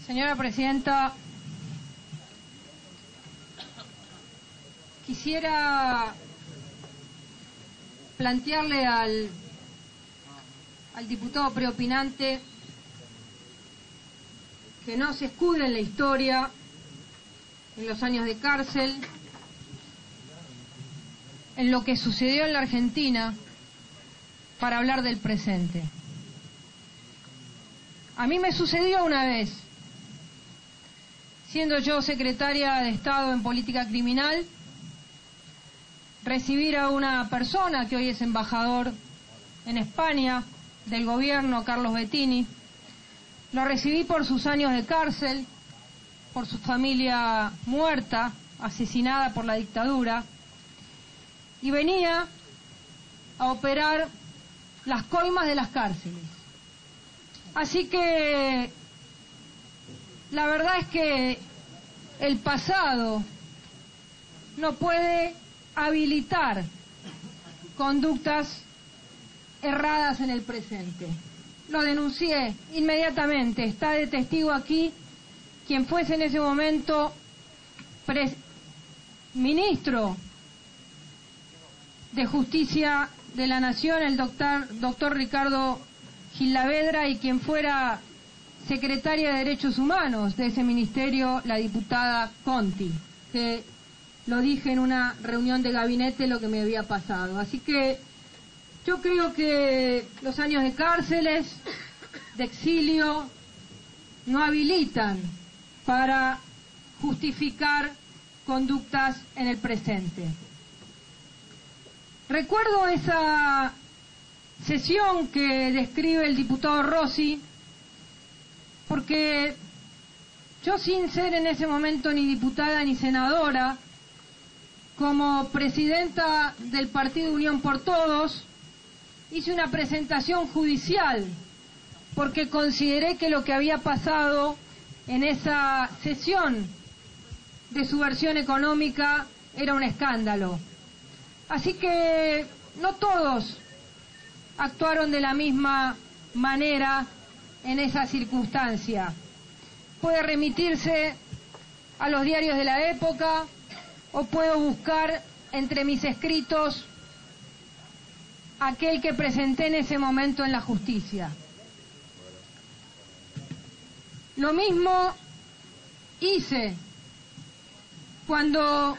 Señora Presidenta, quisiera plantearle al diputado preopinante que no se escude en la historia, en los años de cárcel, en lo que sucedió en la Argentina, para hablar del presente. A mí me sucedió una vez, siendo yo secretaria de Estado en Política Criminal, recibir a una persona que hoy es embajador en España del gobierno, Carlos Bettini. Lo recibí por sus años de cárcel, por su familia muerta, asesinada por la dictadura, y venía a operar las coimas de las cárceles. Así que la verdad es que el pasado no puede habilitar conductas erradas en el presente. Lo denuncié inmediatamente, está de testigo aquí quien fuese en ese momento ministro de Justicia de la Nación, el doctor Ricardo Gilavedra, y quien fuera secretaria de Derechos Humanos de ese ministerio, la diputada Conti, que lo dije en una reunión de gabinete lo que me había pasado. Así que yo creo que los años de cárceles, de exilio, no habilitan para justificar conductas en el presente. Recuerdo esa sesión que describe el diputado Rossi, porque yo, sin ser en ese momento ni diputada ni senadora, como presidenta del Partido Unión por Todos, hice una presentación judicial, porque consideré que lo que había pasado en esa sesión de subversión económica era un escándalo. Así que no todos actuaron de la misma manera en esa circunstancia. Puede remitirse a los diarios de la época o puedo buscar entre mis escritos aquel que presenté en ese momento en la justicia. Lo mismo hice cuando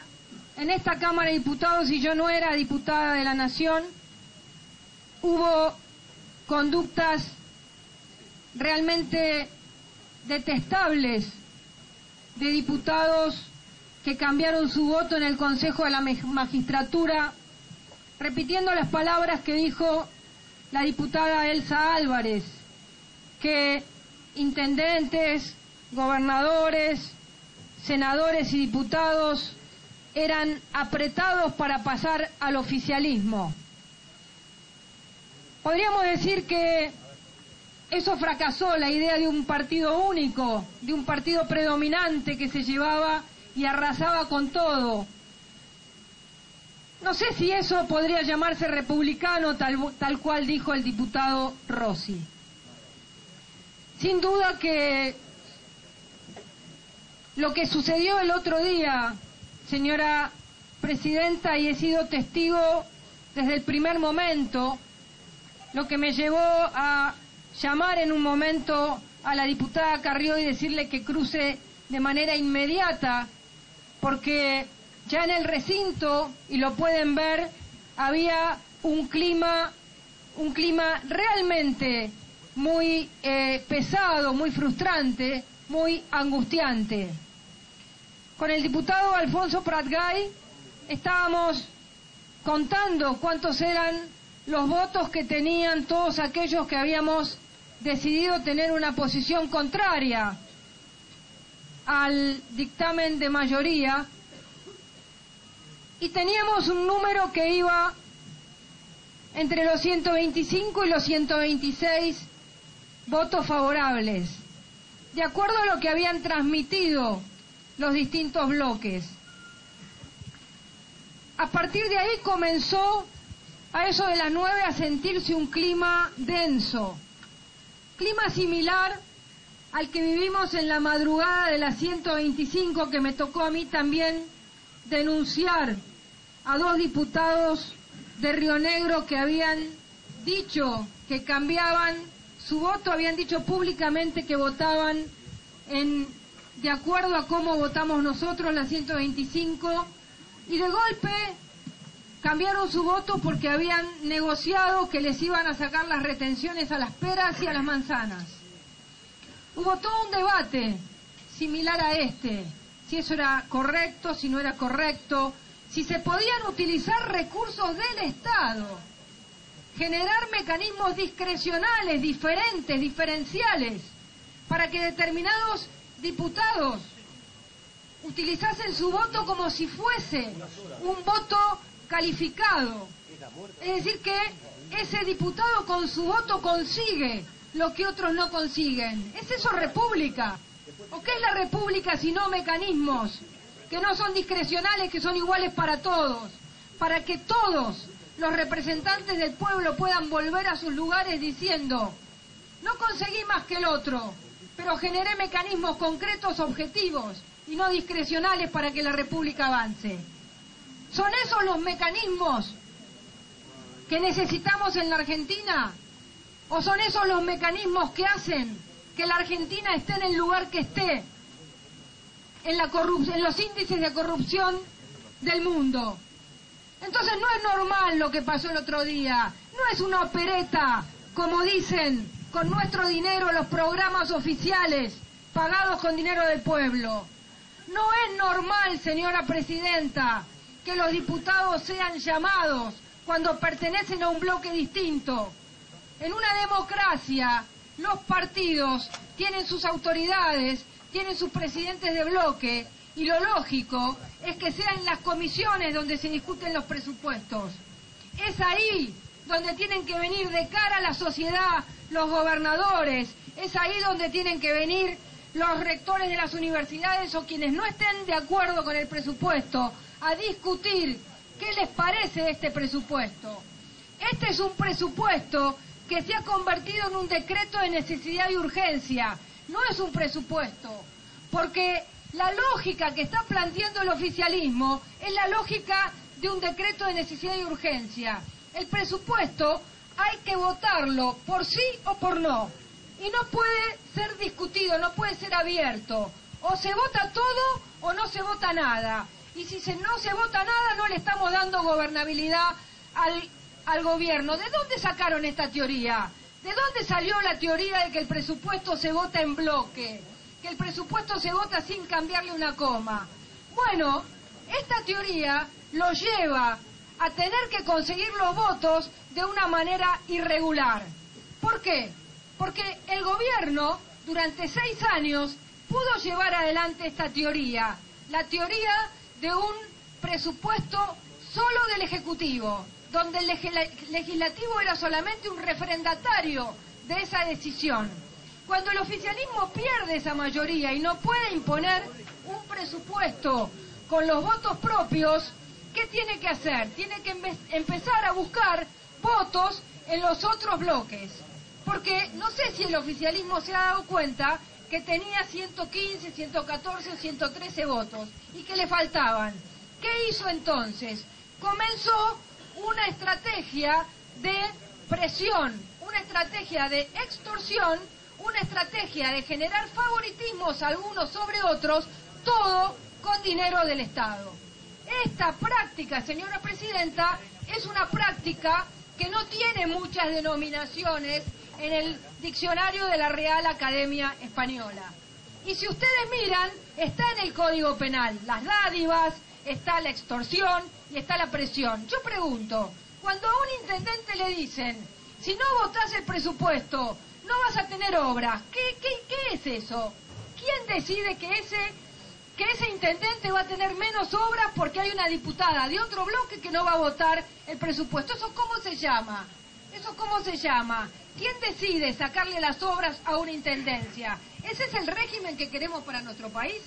en esta Cámara de Diputados, y yo no era diputada de la Nación, hubo conductas realmente detestables de diputados que cambiaron su voto en el Consejo de la Magistratura, repitiendo las palabras que dijo la diputada Elsa Álvarez, que intendentes, gobernadores, senadores y diputados eran apretados para pasar al oficialismo. Podríamos decir que eso fracasó, la idea de un partido único, de un partido predominante que se llevaba y arrasaba con todo. No sé si eso podría llamarse republicano, tal cual dijo el diputado Rossi. Sin duda que lo que sucedió el otro día, señora Presidenta, y he sido testigo desde el primer momento, lo que me llevó a llamar en un momento a la diputada Carrió y decirle que cruce de manera inmediata, porque ya en el recinto, y lo pueden ver, había un clima realmente muy pesado, muy frustrante, muy angustiante. Con el diputado Alfonso Pratgay estábamos contando cuántos eran los votos que tenían todos aquellos que habíamos decidido tener una posición contraria al dictamen de mayoría, y teníamos un número que iba entre los 125 y los 126 votos favorables, de acuerdo a lo que habían transmitido los distintos bloques. A partir de ahí comenzó, a eso de las 9, a sentirse un clima denso, clima similar al que vivimos en la madrugada de la 125, que me tocó a mí también denunciar a 2 diputados de Río Negro que habían dicho que cambiaban su voto, habían dicho públicamente que votaban de acuerdo a cómo votamos nosotros la 125, y de golpe cambiaron su voto porque habían negociado que les iban a sacar las retenciones a las peras y a las manzanas. Hubo todo un debate similar a este, si eso era correcto, si no era correcto, si se podían utilizar recursos del Estado, generar mecanismos discrecionales, diferentes, diferenciales, para que determinados diputados utilizasen su voto como si fuese un voto calificado. Es decir, que ese diputado con su voto consigue lo que otros no consiguen. ¿Es eso república? ¿O qué es la república si no mecanismos que no son discrecionales, que son iguales para todos? Para que todos los representantes del pueblo puedan volver a sus lugares diciendo: no conseguí más que el otro, pero generé mecanismos concretos, objetivos y no discrecionales para que la república avance. ¿Son esos los mecanismos que necesitamos en la Argentina? ¿O son esos los mecanismos que hacen que la Argentina esté en el lugar que esté en los índices de corrupción del mundo? Entonces no es normal lo que pasó el otro día, no es una opereta, como dicen, con nuestro dinero, los programas oficiales pagados con dinero del pueblo. No es normal, señora presidenta, que los diputados sean llamados cuando pertenecen a un bloque distinto. En una democracia, los partidos tienen sus autoridades, tienen sus presidentes de bloque, y lo lógico es que sea en las comisiones donde se discuten los presupuestos. Es ahí donde tienen que venir de cara a la sociedad los gobernadores, es ahí donde tienen que venir los rectores de las universidades o quienes no estén de acuerdo con el presupuesto a discutir qué les parece de este presupuesto. Este es un presupuesto que se ha convertido en un decreto de necesidad y urgencia, no es un presupuesto, porque la lógica que está planteando el oficialismo es la lógica de un decreto de necesidad y urgencia. El presupuesto hay que votarlo por sí o por no, y no puede ser discutido, no puede ser abierto. O se vota todo o no se vota nada. Y si no se vota nada, no le estamos dando gobernabilidad al gobierno. ¿De dónde sacaron esta teoría? ¿De dónde salió la teoría de que el presupuesto se vota en bloque? Que el presupuesto se vota sin cambiarle una coma. Bueno, esta teoría lo lleva a tener que conseguir los votos de una manera irregular. ¿Por qué? Porque el gobierno durante 6 años pudo llevar adelante esta teoría, la teoría de un presupuesto solo del Ejecutivo, donde el legislativo era solamente un refrendatario de esa decisión. Cuando el oficialismo pierde esa mayoría y no puede imponer un presupuesto con los votos propios, ¿qué tiene que hacer? Tiene que empezar a buscar votos en los otros bloques. Porque no sé si el oficialismo se ha dado cuenta que tenía 115, 114 o 113 votos y que le faltaban. ¿Qué hizo entonces? Comenzó una estrategia de presión, una estrategia de extorsión, una estrategia de generar favoritismos algunos sobre otros, todo con dinero del Estado. Esta práctica, señora presidenta, es una práctica que no tiene muchas denominaciones en el diccionario de la Real Academia Española. Y si ustedes miran, está en el Código Penal, las dádivas, está la extorsión y está la presión. Yo pregunto, cuando a un intendente le dicen, si no votás el presupuesto, no vas a tener obras, ¿qué es eso? ¿Quién decide que ese intendente va a tener menos obras porque hay una diputada de otro bloque que no va a votar el presupuesto? ¿Eso cómo se llama? ¿Eso cómo se llama? ¿Quién decide sacarle las obras a una intendencia? ¿Ese es el régimen que queremos para nuestro país?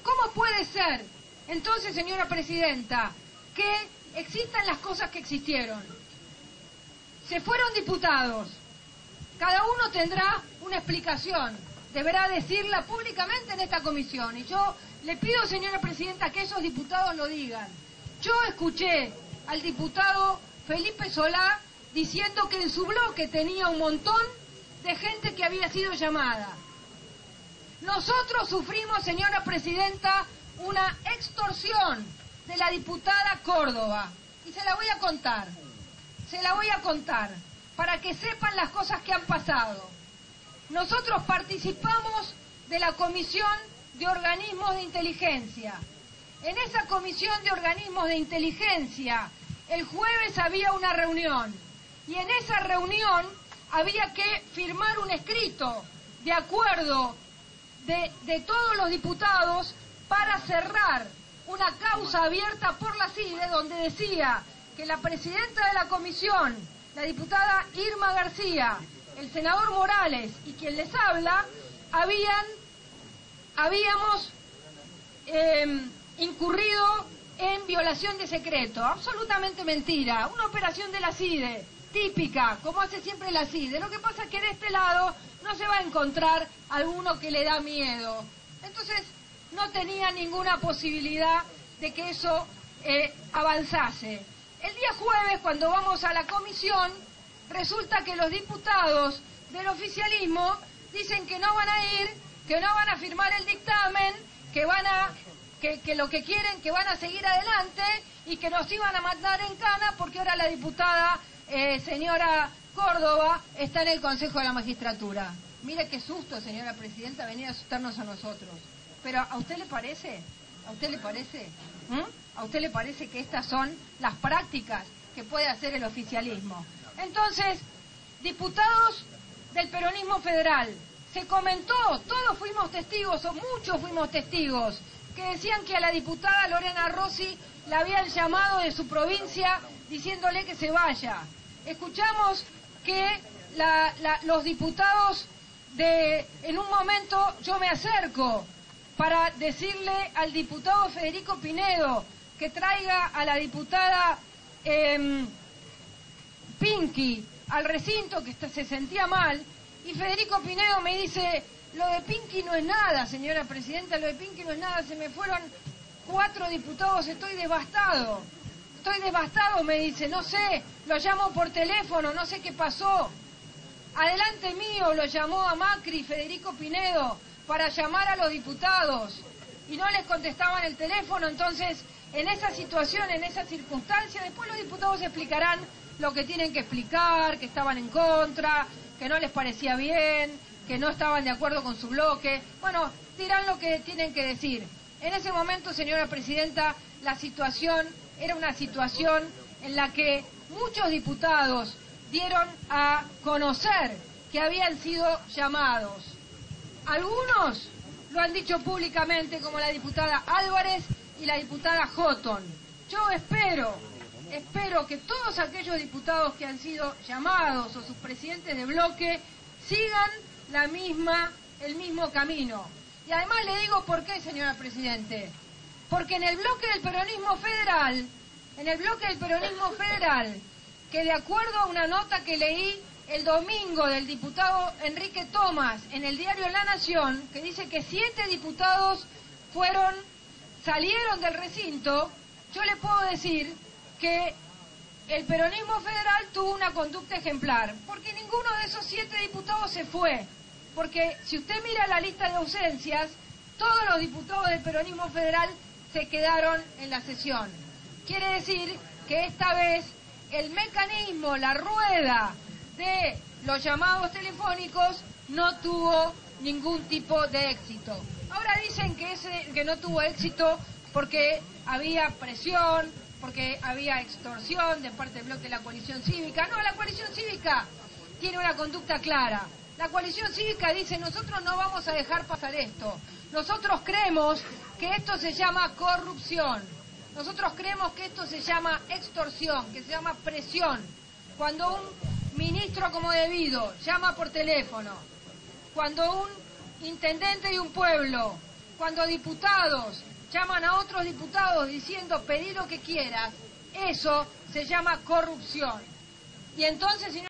¿Cómo puede ser, entonces, señora presidenta, que existan las cosas que existieron? Se fueron diputados, cada uno tendrá una explicación. deberá decirla públicamente en esta comisión. Y yo le pido, señora presidenta, que esos diputados lo digan. Yo escuché al diputado Felipe Solá diciendo que en su bloque tenía un montón de gente que había sido llamada. Nosotros sufrimos, señora presidenta, una extorsión de la diputada Córdoba. Y se la voy a contar. Se la voy a contar para que sepan las cosas que han pasado. Nosotros participamos de la Comisión de Organismos de Inteligencia. En esa Comisión de Organismos de Inteligencia, el jueves había una reunión. Y en esa reunión había que firmar un escrito de acuerdo de todos los diputados para cerrar una causa abierta por la CIDE, donde decía que la presidenta de la comisión, la diputada Irma García, el senador Morales y quien les habla, habíamos incurrido en violación de secreto. Absolutamente mentira. Una operación de la CIDE, típica, como hace siempre la CIDE. Lo que pasa es que de este lado no se va a encontrar alguno que le da miedo. Entonces, no tenía ninguna posibilidad de que eso avanzase. El día jueves, cuando vamos a la comisión, resulta que los diputados del oficialismo dicen que no van a ir, que no van a firmar el dictamen, que lo que quieren, que van a seguir adelante y que nos iban a mandar en cana porque ahora la diputada señora Córdoba está en el Consejo de la Magistratura. Mire qué susto, señora presidenta, venir a asustarnos a nosotros. Pero ¿a usted le parece? ¿A usted le parece? ¿A usted le parece que estas son las prácticas que puede hacer el oficialismo? Entonces, diputados del peronismo federal, se comentó, todos fuimos testigos, o muchos fuimos testigos, que decían que a la diputada Lorena Rossi la habían llamado de su provincia diciéndole que se vaya. Escuchamos que los diputados en un momento yo me acerco para decirle al diputado Federico Pinedo que traiga a la diputada Pinky al recinto, que se sentía mal, y Federico Pinedo me dice: lo de Pinky no es nada, señora presidenta, lo de Pinky no es nada, se me fueron 4 diputados, estoy devastado, me dice, no sé, lo llamo por teléfono, no sé qué pasó. Adelante mío lo llamó a Macri, Federico Pinedo, para llamar a los diputados, y no les contestaban el teléfono. Entonces, en esa situación, en esa circunstancia, después los diputados explicarán lo que tienen que explicar, que estaban en contra, que no les parecía bien, que no estaban de acuerdo con su bloque. Bueno, dirán lo que tienen que decir. En ese momento, señora presidenta, la situación era una situación en la que muchos diputados dieron a conocer que habían sido llamados. Algunos lo han dicho públicamente, como la diputada Álvarez y la diputada Houghton. Yo espero que todos aquellos diputados que han sido llamados o sus presidentes de bloque sigan el mismo camino. Y además le digo por qué, señora presidente. Porque en el bloque del peronismo federal, que de acuerdo a una nota que leí el domingo del diputado Enrique Tomás en el diario La Nación, que dice que 7 diputados salieron del recinto, yo le puedo decir que el peronismo federal tuvo una conducta ejemplar, porque ninguno de esos 7 diputados se fue. Porque si usted mira la lista de ausencias, todos los diputados del peronismo federal se quedaron en la sesión. Quiere decir que esta vez el mecanismo, la rueda de los llamados telefónicos no tuvo ningún tipo de éxito. Ahora dicen que no tuvo éxito porque había presión, porque había extorsión de parte del bloque de la coalición cívica. No, la coalición cívica tiene una conducta clara. La coalición cívica dice: nosotros no vamos a dejar pasar esto. Nosotros creemos que esto se llama corrupción. Nosotros creemos que esto se llama extorsión, que se llama presión. Cuando un ministro como debido llama por teléfono, cuando un intendente de un pueblo, cuando diputados llaman a otros diputados diciendo pedí lo que quieras, eso se llama corrupción. Y entonces,